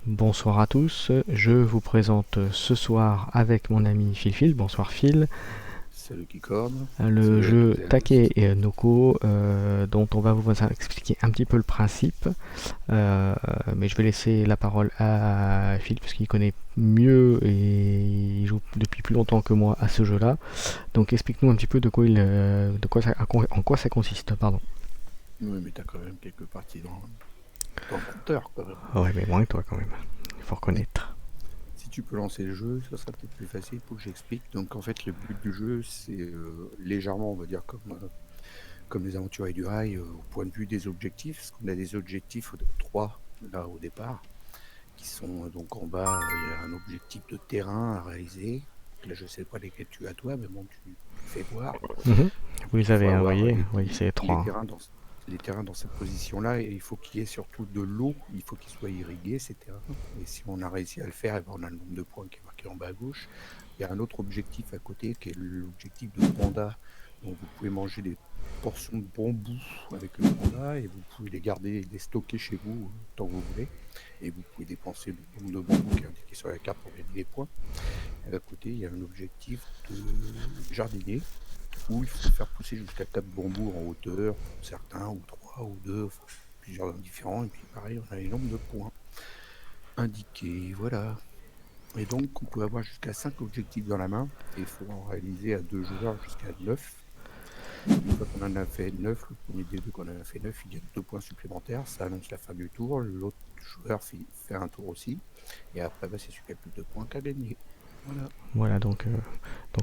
Bonsoir à tous, je vous présente ce soir avec mon ami Phil. Bonsoir Phil. Salut Kikorn, Le salut à jeu toutes et à Take tous. et Noko, dont on va vous expliquer un petit peu le principe. Mais je vais laisser la parole à Phil puisqu'il connaît mieux et il joue depuis plus longtemps que moi à ce jeu-là. Donc explique-nous un petit peu en quoi ça consiste, pardon. Oui, mais t'as quand même quelques parties dans le compteur quand même. Ouais, mais moins que toi quand même, il faut Mais reconnaître. si tu peux lancer le jeu, ça sera peut-être plus facile pour que j'explique. Donc en fait, le but du jeu, c'est légèrement, on va dire, comme les aventuriers du rail, au point de vue des objectifs. Parce qu'on a des objectifs, trois là au départ, qui sont donc en bas, il y a un objectif de terrain à réaliser. Donc là, je sais pas lesquels tu as toi, mais bon, tu fais voir. Mhm. Vous Donc les il faut avez avoir envoyés? Oui, c'est les trois. terrains dans cette position-là, et il faut qu'il y ait surtout de l'eau, il faut qu'ils soient irrigués, ces terrains. Et si on a réussi à le faire, eh ben, on a le nombre de points qui est marqué en bas à gauche. Il y a un autre objectif à côté qui est l'objectif de panda. Donc vous pouvez manger des portions de bambou avec le panda et vous pouvez les garder et les stocker chez vous tant que vous voulez. Et vous pouvez dépenser le nombre de bambou qui est indiqué sur la carte pour gagner des points. Et à côté, il y a un objectif de jardinier où il faut faire pousser jusqu'à 4 bambous en hauteur, pour certains, ou 3 ou 2, enfin, plusieurs différents. Et puis pareil, on a les nombres de points indiqués. Voilà. Et donc, on peut avoir jusqu'à 5 objectifs dans la main, et il faut en réaliser à 2 joueurs jusqu'à 9. Une fois qu'on en a fait 9, le premier des deux qu'on en a fait 9, il gagne 2 points supplémentaires. Ça annonce la fin du tour. L'autre joueur fait un tour aussi. Et après, bah, c'est celui qui a le plus de points qui a gagné. Voilà. Voilà, donc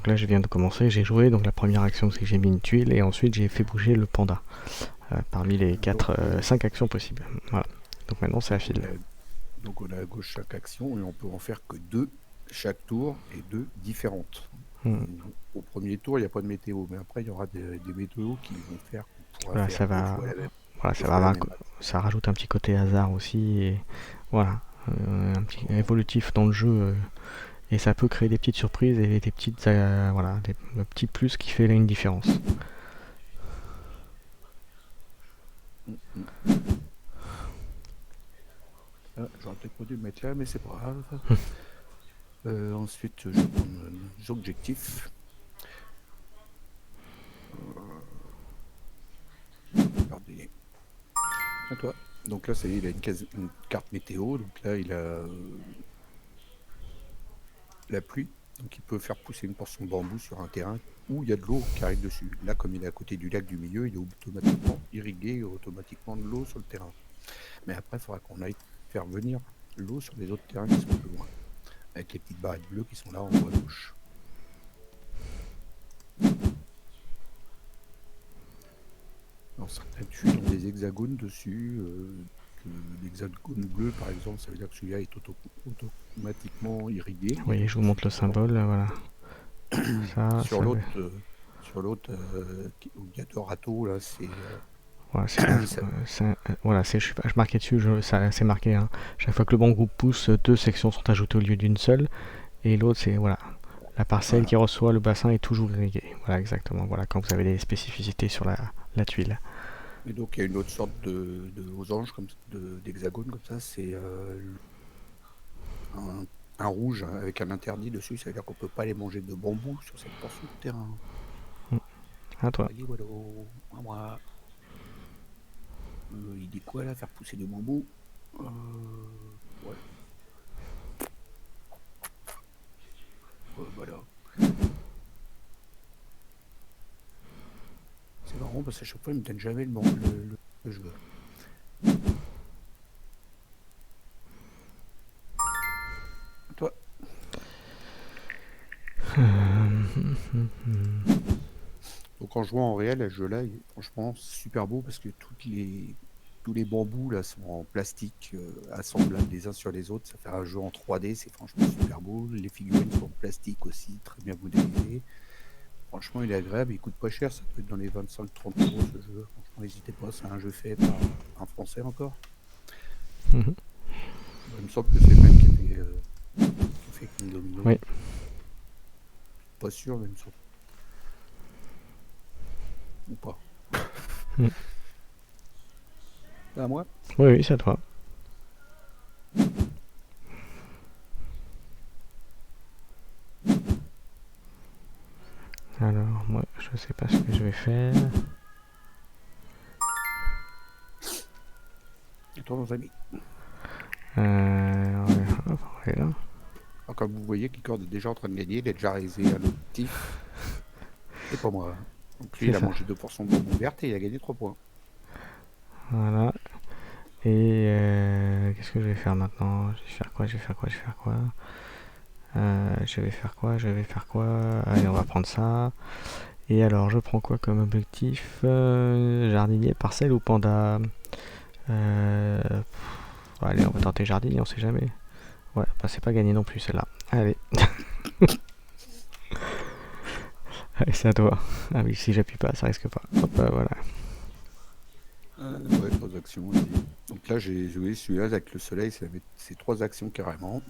là je viens de commencer, j'ai joué, donc la première action c'est que j'ai mis une tuile et ensuite j'ai fait bouger le panda parmi les Donc, 5 actions possibles. Voilà, donc maintenant c'est à donc fil. Donc on a à gauche chaque action et on peut en faire que deux chaque tour et deux différentes. Hmm. Au premier tour, il n'y a pas de météo, mais après, il y aura des météos qui vont faire qu'on pourra Voilà, faire ça va, voilà, deux fois la même action. ça rajoute un petit côté hasard aussi, et voilà, un petit évolutif dans le jeu, et ça peut créer des petites surprises et des petites, voilà, le petit plus qui fait une différence. Mm, mm. Ah, j'aurais peut-être pas dû le mettre là, mais c'est pas grave. Ensuite, je vais prendre les objectifs. Regardez. À toi. Donc là, ça y est, il a une carte météo. Donc là, il a la pluie, donc il peut faire pousser une portion de bambou sur un terrain où il y a de l'eau qui arrive dessus. Là, comme il est à côté du lac du milieu, il est automatiquement irrigué et automatiquement de l'eau sur le terrain. Mais après, il faudra qu'on aille faire venir l'eau sur les autres terrains qui sont plus loin, avec les petites barrettes bleues qui sont là en haut à gauche. Alors, certaines tuiles ont des hexagones dessus. L'hexagone bleu, par exemple, ça veut dire que celui-là est automatiquement irrigué. Vous Il n'y a voyez, je vous que celui montre le qui est blanc. symbole, voilà, Sur ça veut... l'autre, où il y a deux râteaux, là, Voilà, c'est bon. ça, Voilà, je marquais dessus, c'est marqué, hein. Chaque fois que le bon groupe pousse, deux sections sont ajoutées au lieu d'une seule. Et l'autre, c'est voilà, la parcelle qui voilà. reçoit le bassin est toujours irriguée. Voilà, exactement. Voilà, quand vous avez des spécificités sur la tuile. Et donc, il y a une autre sorte de losange, d'hexagone, comme ça. C'est un, un rouge avec un interdit dessus. Ça veut dire qu'on ne peut pas aller manger de bambou sur cette portion de terrain. À toi. Vas-y, voilà. À moi. Il dit quoi, là? Faire pousser du bambou? Ouais, voilà. C'est marrant parce qu'à chaque fois, il me donne jamais le que je veux. Toi. Donc en jouant en réel à ce jeu-là, il est franchement super beau parce que tous les bambous là sont en plastique, assemblables les uns sur les autres. Ça fait un jeu en 3D, c'est franchement super beau. Les figurines sont en plastique aussi, très bien modélisées. Franchement, il est agréable, il coûte pas cher, ça doit être dans les 25-30 € ce jeu. Franchement, n'hésitez pas, c'est un jeu fait par un Français encore. Mhm. Bon, il me semble que c'est le même qui a fait King Domino. Oui. Pas sûr, mais il me semble. Ou pas. Mhm. À moi. Oui, oui, c'est à toi. je sais pas ce que je vais faire. Et toi, nos amis. Hop, on va aller là. Alors, comme vous voyez, Kikord est déjà en train de gagner. Il est déjà réalisé un objectif. Et pas moi. Donc lui, C'est il a ça. mangé 2% de bonbons vertes et il a gagné 3 points. Voilà. Et qu'est-ce que je vais faire maintenant? Je vais faire quoi? Je vais faire quoi? Je vais faire quoi? Je vais faire quoi? Je vais faire quoi? Allez, on va prendre ça. Et alors, je prends quoi comme objectif? Jardinier, parcelle ou panda? Allez, on va tenter jardinier, on sait jamais. Ouais, bah c'est pas gagné non plus celle-là. Allez. Allez, c'est à toi. Ah oui, si j'appuie pas, ça risque pas. Hop, voilà. Ouais, 3 actions aussi. Donc là, j'ai joué celui-là avec le soleil, c'est 3 actions carrément.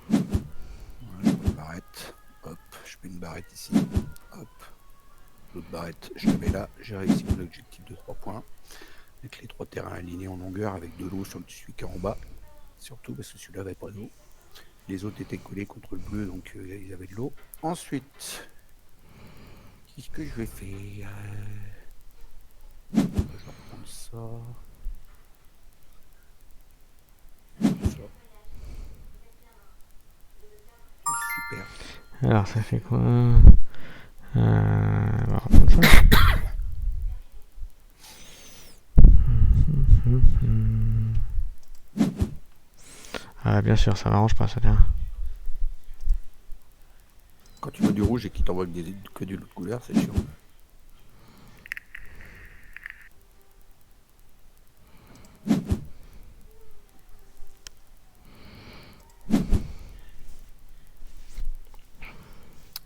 Voilà, je mets une barrette. Hop, je mets une barrette ici. Hop, l'autre barrette, je la mets là. J'ai réussi mon objectif de 3 points. Avec les 3 terrains alignés en longueur, avec de l'eau sur celui qui est en bas. Surtout parce que celui-là n'avait pas d'eau. Les autres étaient collés contre le bleu, donc ils avaient de l'eau. Ensuite, qu'est-ce que je vais faire? Je vais reprendre ça. Ça. Super. Alors, ça fait quoi? On va reprendre ça. Ah, bien sûr, ça m'arrange pas, ça vient. Quand tu vois du rouge et qu'il t'envoie que d'une autre couleur, c'est chiant.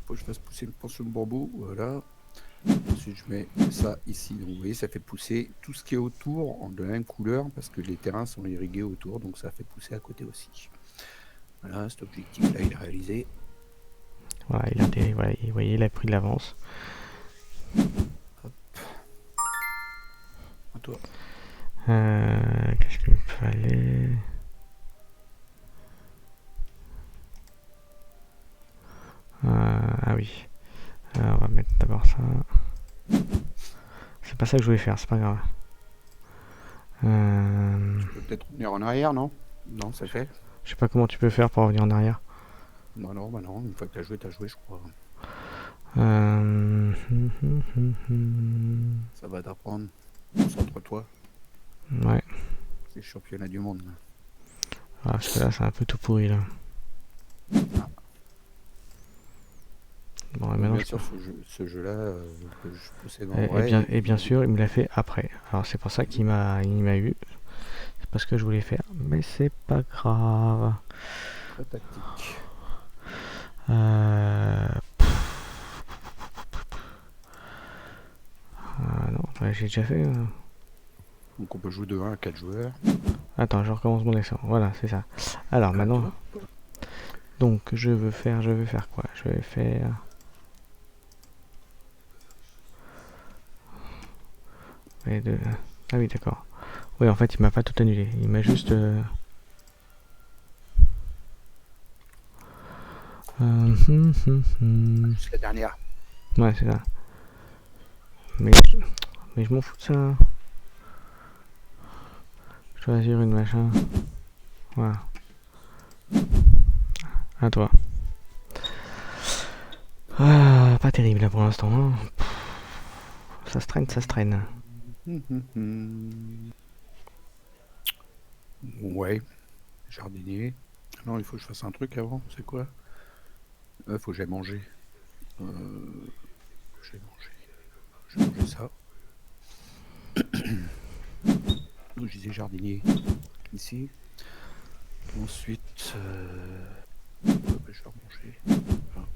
Faut que je fasse pousser une portion de bambou, voilà. Ensuite, je mets ça ici. Donc, vous voyez, ça fait pousser tout ce qui est autour de la même couleur parce que les terrains sont irrigués autour, donc ça fait pousser à côté aussi. Voilà, cet objectif-là, il est réalisé. Voilà, voilà, vous voyez, il a pris de l'avance. Hop. À toi. Qu'est-ce qu'il me fallait? Ah oui. On va mettre d'abord ça. C'est pas ça que je voulais faire, c'est pas grave. Tu peux peut-être revenir en arrière, non? Non, ça fait? Je sais pas comment tu peux faire pour revenir en arrière. Non, non, bah non. Une fois que t'as joué, je crois. Ça va t'apprendre. Concentre-toi. Ouais. C'est le championnat du monde. Là. Ah, parce que là, c'est un peu tout pourri, là. Bon, et maintenant, bien sûr, ce jeu-là, que je possède en et vrai. bien sûr, il me l'a fait après. Alors, c'est pour ça qu'il m'a eu. C'est pas ce que je voulais faire, mais c'est pas grave. Très tactique. Non, ouais, j'ai déjà fait. Donc on peut jouer de 1 à 4 joueurs. Attends, je recommence mon action. Voilà, c'est ça. Alors maintenant, donc je veux faire quoi? Je vais faire. Ah oui, d'accord. Oui, en fait, il m'a pas tout annulé. Il m'a juste. C'est la dernière. Ouais, c'est ça. Mais je m'en fous de ça. Choisir une machin. Voilà. À toi. Ah, pas terrible là pour l'instant. Hein. Ça se traîne, ça se traîne. Ouais. Jardinier. Non, il faut que je fasse un truc avant. C'est quoi? Il faut que j'aille manger. Je vais manger ça. Donc, je disais jardinier. Ici. Ensuite, je vais manger. Voilà.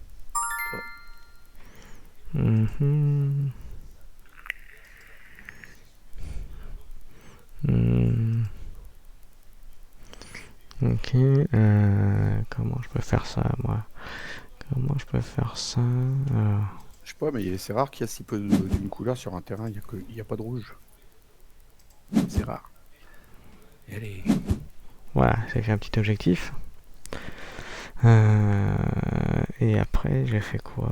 Ok, comment je peux faire ça, moi? Comment je peux faire ça? Je sais pas, mais c'est rare qu'il y a si peu d'une couleur sur un terrain. Il n'y a pas de rouge. C'est rare. Et allez. Voilà, j'ai fait un petit objectif. Et après, j'ai fait quoi?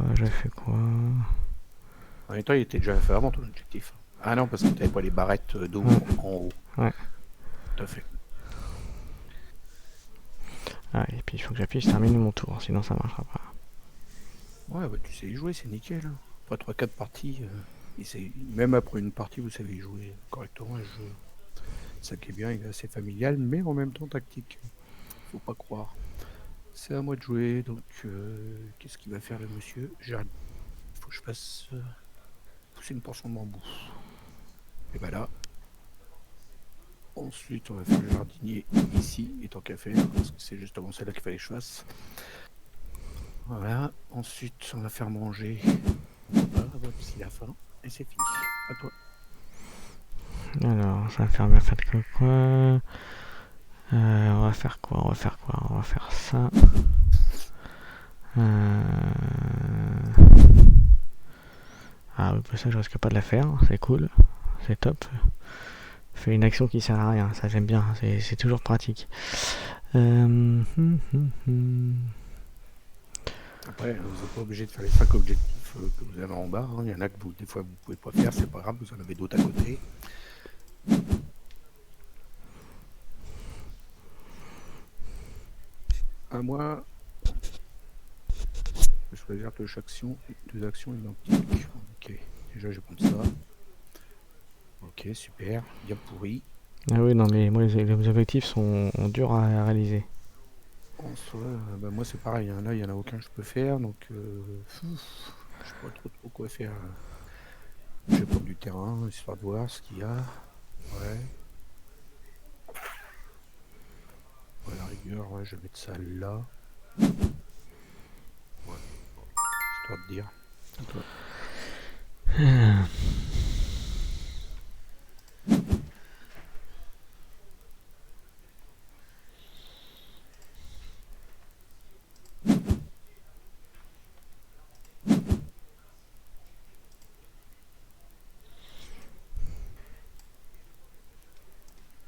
En même temps, il était déjà fait avant ton objectif. Ah non, parce que t'avais pas les barrettes d'eau Ouais. en haut. Ouais. Tout à fait. Ah, et puis il faut que j'appuie, je termine mon tour, sinon ça marchera pas. Ouais, bah tu sais y jouer, c'est nickel. Après 3-4 parties, même après une partie, vous savez y jouer correctement. Le jeu, ça qui est bien, il est assez familial, mais en même temps tactique. Faut pas croire. C'est à moi de jouer, donc qu'est-ce qu'il va faire le monsieur? Il faut que je fasse pousser une portion de bambou. Et bah là, ensuite on va faire le jardinier ici, et tant qu'à faire, parce que c'est justement celle-là qu'il fallait que je fasse. Voilà, ensuite on va faire manger. D'ici la fin, et c'est fini. À toi. Alors, ça va faire bien faire de quoi? On va faire quoi? On va faire quoi? On va faire ça. Ah oui, pour ça je risque pas de la faire, c'est cool, c'est top. Fait une action qui sert à rien, ça j'aime bien, c'est toujours pratique. Après, vous n'êtes pas obligé de faire les 5 objectifs que vous avez en bas. Il y en a que des fois vous pouvez pas faire, c'est pas grave, vous en avez d'autres à côté. À moi, je vais choisir deux actions identiques. Ok, déjà je vais prendre ça. Ok, super, bien pourri. Ah oui, non mais moi les objectifs sont durs à réaliser. En soi, bah, moi c'est pareil, hein. Là il n'y en a aucun que je peux faire, donc je sais pas trop quoi faire. Je vais prendre du terrain, histoire de voir ce qu'il y a. Ouais. À la rigueur, ouais, je vais mettre ça là. Ouais, histoire de dire. À toi.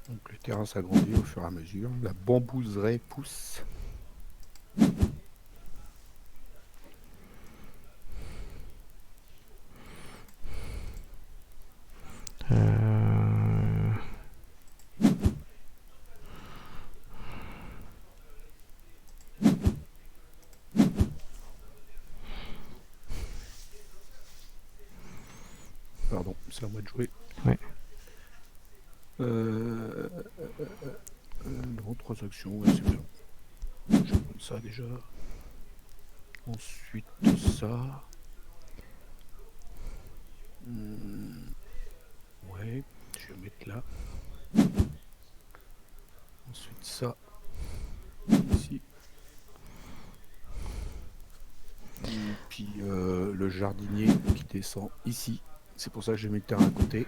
Donc le terrain s'agrandit au fur et à mesure. La bambouseraie pousse. Pardon, c'est à moi de jouer. Ouais. Non, 3 actions, ouais, c'est bien. Je vais prendre ça déjà. Ensuite, ça. Ouais, je vais mettre là. Ensuite, ça. Ici. Puis le jardinier qui descend ici. C'est pour ça que j'ai mis le terrain à côté.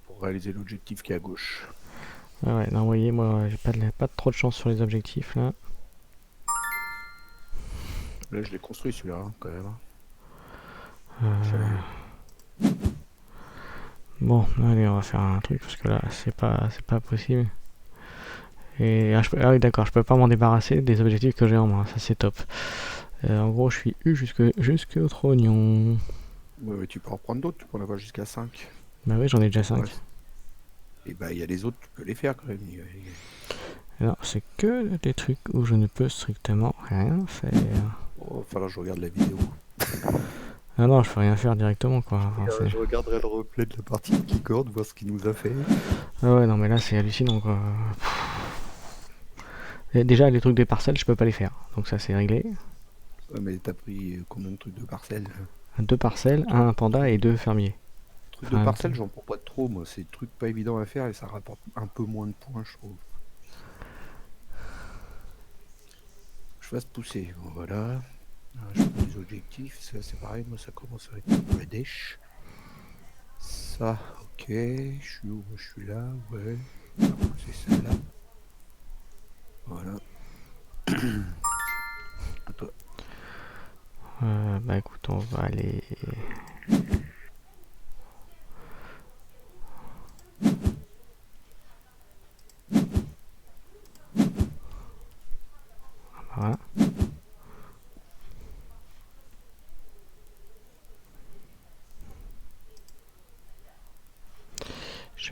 Pour réaliser l'objectif qui est à gauche. Ah ouais, non, vous voyez, moi j'ai pas trop de chance sur les objectifs là. Là, je l'ai construit celui-là, hein, quand même. Bon, allez, on va faire un truc parce que là c'est pas possible. Et ah oui, d'accord, je peux pas m'en débarrasser des objectifs que j'ai en main, ça c'est top. En gros, je suis U jusqu'au trognon. Ouais, tu peux en prendre d'autres, tu peux en avoir jusqu'à 5. Bah oui, j'en ai déjà 5. Ouais. Et bah, il y a les autres, tu peux les faire quand même. Alors, c'est que des trucs où je ne peux strictement rien faire. Oh, va falloir que je regarde la vidéo. Ah non, je peux rien faire directement quoi. Enfin, Je regarderai le replay de la partie de Keycord, voir ce qu'il nous a fait. ah ouais, non, mais là c'est hallucinant quoi. Et déjà, les trucs des parcelles, je peux pas les faire. Donc ça, c'est réglé. Ouais, mais t'as pris combien de trucs de parcelles? 2 parcelles, un panda et 2 fermiers. Trucs de Enfin, parcelles, j'en prends pas trop, moi. C'est des trucs pas évidents à faire et ça rapporte un peu moins de points, je trouve. Je fasse pousser, voilà. Je prends les objectifs, ça c'est pareil, moi ça commence à être la dèche. Ça, ok, je suis où? Je suis là, ouais. C'est celle-là. Voilà. À toi. bah écoute, on va aller. Voilà.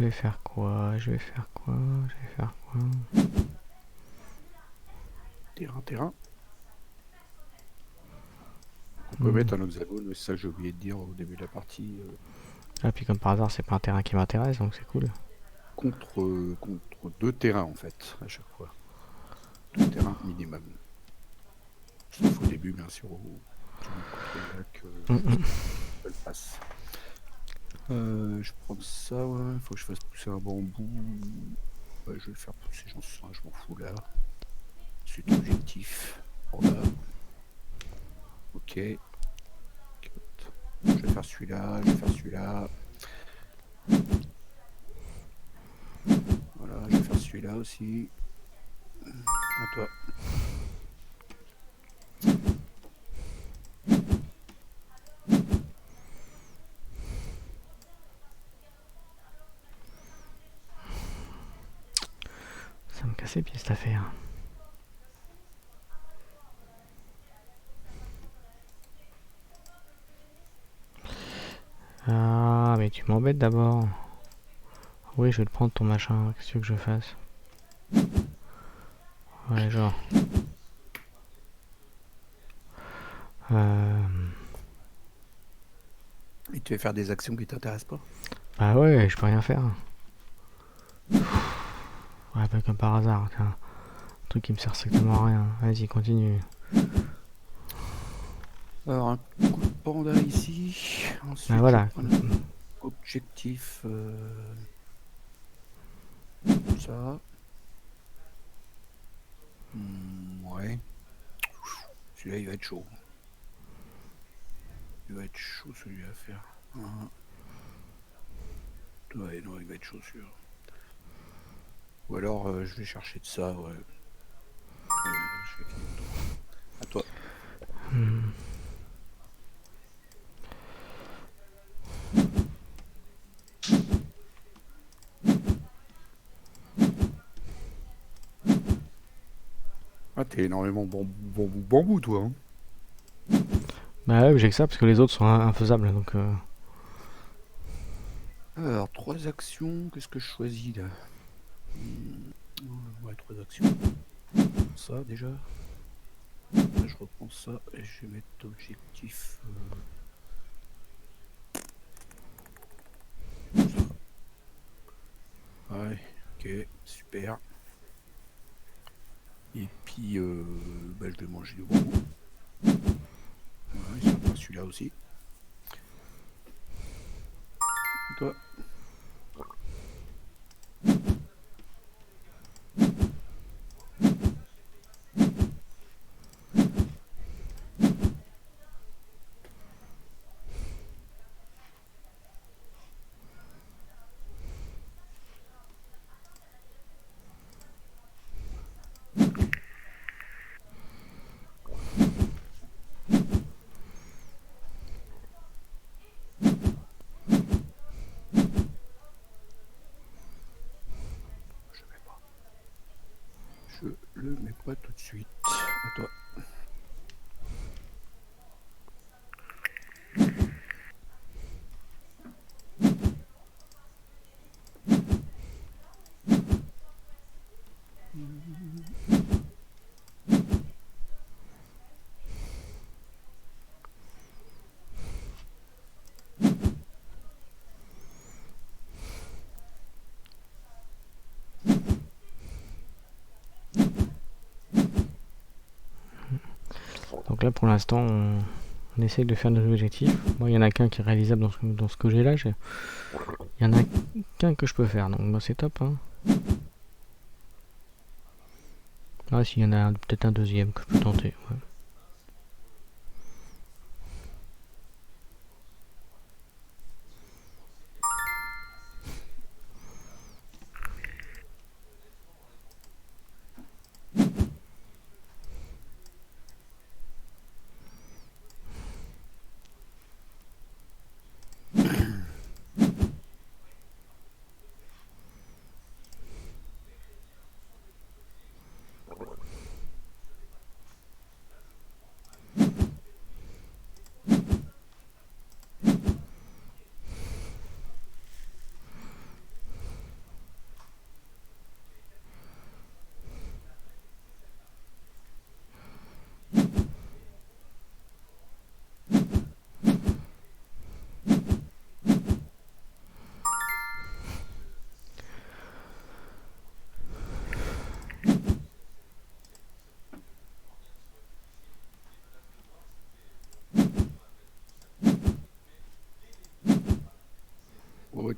je vais faire quoi? Terrain. On peut mettre un hexagone, mais ça j'ai oublié de dire au début de la partie. Ah, puis comme par hasard, c'est pas un terrain qui m'intéresse, donc c'est cool. Contre 2 terrains en fait, à chaque fois. 2 terrains minimum. Sauf au début, bien sûr, où tu mets contre le lac, je le passe. Je prends ça, ouais. Faut que je fasse pousser un bambou. Ouais, je vais le faire pousser, je m'en fous là. Suite objectif. Voilà. Ok. Je vais faire celui-là, Voilà, je vais faire celui-là aussi. À toi. Ça me casse les pieds cette affaire. Ah, mais tu m'embêtes d'abord. Oui, je vais te prendre ton machin. Qu'est-ce que tu veux que je fasse? Ouais, genre. Et tu veux faire des actions qui t'intéressent pas? Bah ouais, je peux rien faire. Ouais, pas comme par hasard. Tiens. Un truc qui me sert strictement à rien. Vas-y, continue. Alors, un coup de panda ici. Ah Ensuite, je vais voilà. prendre un objectif. Ça. Ouais. Celui-là, il va être chaud. Il va être chaud, celui-là à faire. Ouais, non, il va être chaud, celui-là. Ou alors, je vais chercher de ça, ouais. Je vais finir mon tour. À toi. Ah, t'es énormément bambou, toi. Hein. Bah ouais, j'ai que ça parce que les autres sont infaisables. Donc, Alors, 3 actions. Qu'est-ce que je choisis là? Ouais, 3 actions. Ça, déjà. Là, je reprends ça et je vais mettre objectif. Ouais, ok, super. Et puis, bah, je vais manger du bambou. Ouais, ça va faire celui-là aussi. Et toi? Je mets pas. Je le mets pas tout de suite. À toi. donc là, pour l'instant, on essaye de faire nos objectifs. Moi, il y en a qu'un qui est réalisable dans ce que j'ai là. Il y en a qu'un que je peux faire. Donc, bah, c'est top. Hein. Ah, s'il y en a peut-être un deuxième que je peux tenter. Ouais.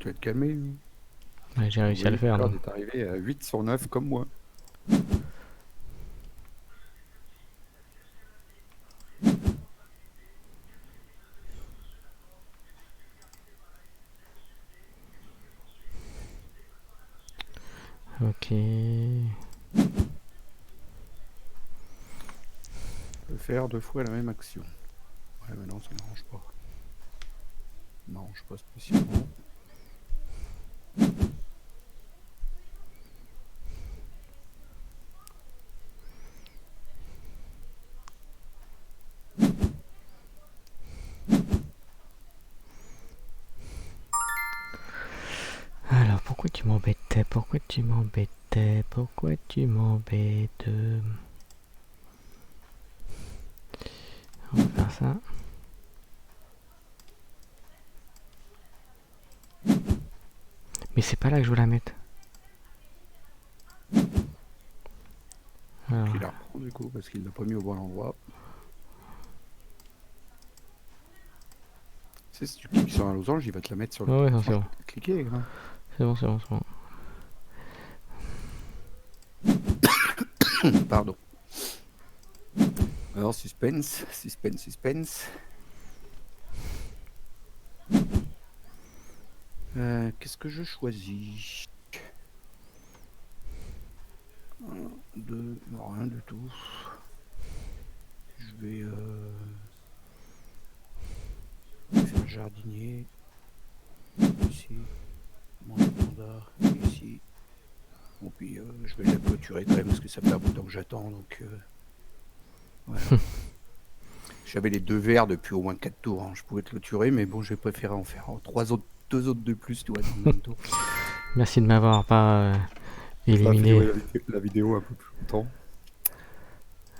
tu vas te calmer. Ouais, j'ai réussi à le faire. Claude est arrivé à 8 sur 9 comme moi. Ok. On peut faire 2 fois la même action. Ouais, mais non, ça m'arrange pas. Ça m'arrange pas spécialement. Alors, pourquoi tu m'embêtais? Pourquoi tu m'embêtais? Pourquoi tu m'embêtes? On va faire ça. Mais c'est pas là que je veux la mettre. Alors, Il la reprend du coup parce qu'il l'a pas mis au bon endroit. Tu sais, si tu cliques sur un losange, il va te la mettre sur le. ouais, non, c'est bon. Cliquer. Hein. C'est bon, c'est bon, c'est bon. Pardon. Alors, suspense, suspense, suspense. Qu'est-ce que je choisis? 1, 2, non, rien du tout. Je vais faire jardinier. Ici. Mon standard. Ici. Bon, puis je vais la clôturer quand même parce que ça fait un bout de temps que j'attends. Donc, voilà. J'avais les 2 verres depuis au moins 4 tours. Hein. Je pouvais clôturer, mais bon, j'ai préféré en faire 2 autres de plus, tu vois, dans le même tour. Merci de m'avoir pas éliminé. La vidéo un peu plus longtemps.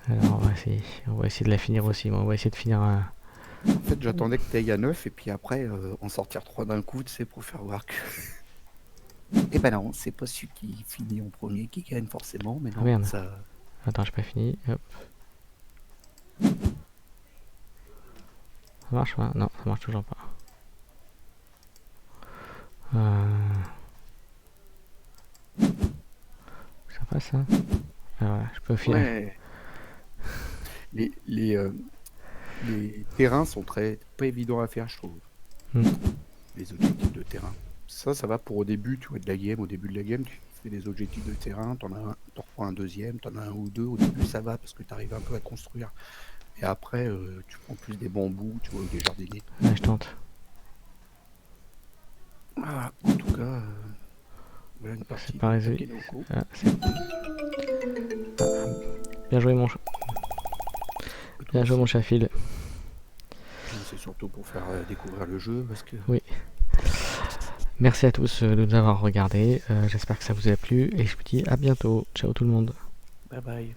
Alors, on va essayer de la finir aussi. On va essayer de finir un. En fait, j'attendais que tu ailles à 9 et puis après, en sortir 3 d'un coup, tu sais, pour faire voir que. Et ben non, c'est pas celui qui finit en premier qui gagne forcément, mais non, Ah, merde. ça. Attends, j'ai pas fini. Hop. Ça marche pas? Non, ça marche toujours pas. Ça passe, hein? Alors voilà, je peux finir. Ouais. Les terrains sont pas évidents à faire, je trouve. Les objectifs de terrain. Ça va pour au début, tu vois, de la game. Au début de la game, tu fais des objectifs de terrain, t'en reprends un deuxième, t'en as un ou deux. Au début, ça va parce que t'arrives un peu à construire. Et après, tu prends plus des bambous, tu vois, ou des jardiniers. Ouais, je tente. Voilà, en tout cas, voilà une partie C'est pas résolu. Takenoko. Ah, bien joué, mon chat. Bien joué, mon chat fil. C'est surtout pour faire découvrir le jeu parce que. Oui. Merci à tous de nous avoir regardés. J'espère que ça vous a plu et je vous dis à bientôt. Ciao tout le monde. Bye bye.